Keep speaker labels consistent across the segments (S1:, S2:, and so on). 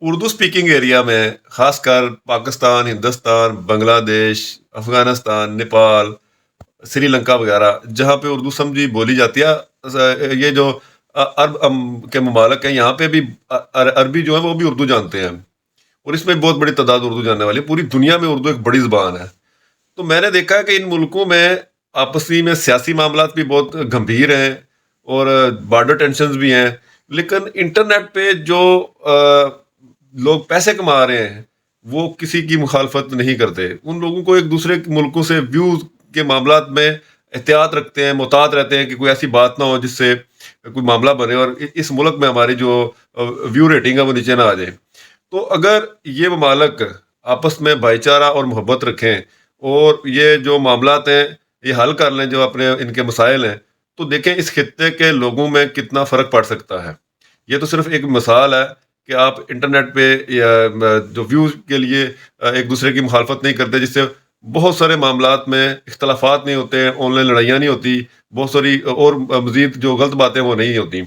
S1: Urdu speaking area میں خاص کر پاکستان، ہندوستان، بنگلہ دیش، افغانستان، نیپال، سری لنکا وغیرہ جہاں پہ اردو سمجھی بولی جاتی ہے، یہ جو عرب کے ممالک ہیں یہاں پہ بھی عربی جو ہے وہ بھی اردو جانتے ہیں، اور اس میں بہت بڑی تعداد اردو جاننے والی ہے، پوری دنیا میں اردو ایک بڑی زبان ہے۔ تو میں نے دیکھا ہے کہ ان ملکوں میں آپسی میں سیاسی معاملات بھی بہت گمبھیر ہیں، اور بارڈر ٹینشنز بھی ہیں، لیکن انٹرنیٹ پہ جو لوگ پیسے کما رہے ہیں وہ کسی کی مخالفت نہیں کرتے، ان لوگوں کو ایک دوسرے ملکوں سے ویوز کے معاملات میں احتیاط رکھتے ہیں، محتاط رہتے ہیں کہ کوئی ایسی بات نہ ہو جس سے کوئی معاملہ بنے اور اس ملک میں ہماری جو ویو ریٹنگ ہے وہ نیچے نہ آ جائے۔ تو اگر یہ ممالک آپس میں بھائی چارہ اور محبت رکھیں اور یہ جو معاملات ہیں یہ حل کر لیں جو اپنے ان کے مسائل ہیں، تو دیکھیں اس خطے کے لوگوں میں کتنا فرق پڑ سکتا ہے۔ یہ تو صرف ایک مثال ہے کہ آپ انٹرنیٹ پہ یا جو ویوز کے لیے ایک دوسرے کی مخالفت نہیں کرتے، جس سے بہت سارے معاملات میں اختلافات نہیں ہوتے ہیں، آن لائن لڑائیاں نہیں ہوتی، بہت ساری اور مزید جو غلط باتیں وہ نہیں ہوتی۔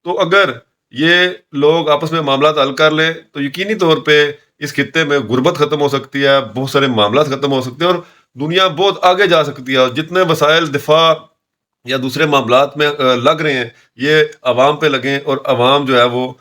S1: تو اگر یہ لوگ آپس میں معاملات حل کر لیں تو یقینی طور پہ اس خطے میں غربت ختم ہو سکتی ہے، بہت سارے معاملات ختم ہو سکتے ہیں، اور دنیا بہت آگے جا سکتی ہے، اور جتنے وسائل دفاع یا دوسرے معاملات میں لگ رہے ہیں یہ عوام پہ لگیں، اور عوام جو ہے وہ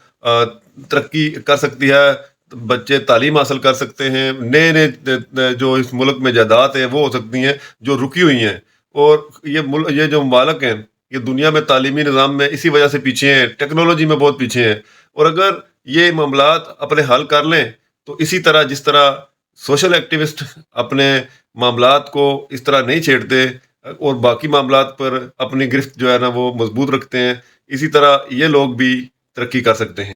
S1: ترقی کر سکتی ہے، بچے تعلیم حاصل کر سکتے ہیں، نئے نئے جو اس ملک میں جائیداد ہیں وہ ہو سکتی ہیں جو رکی ہوئی ہیں۔ اور یہ جو ممالک ہیں یہ دنیا میں تعلیمی نظام میں اسی وجہ سے پیچھے ہیں، ٹیکنالوجی میں بہت پیچھے ہیں، اور اگر یہ معاملات اپنے حل کر لیں تو اسی طرح جس طرح سوشل ایکٹیوسٹ اپنے معاملات کو اس طرح نہیں چھیڑتے اور باقی معاملات پر اپنی گرفت جو ہے نا وہ مضبوط رکھتے ہیں، اسی طرح یہ لوگ بھی ترقی کر سکتے ہیں۔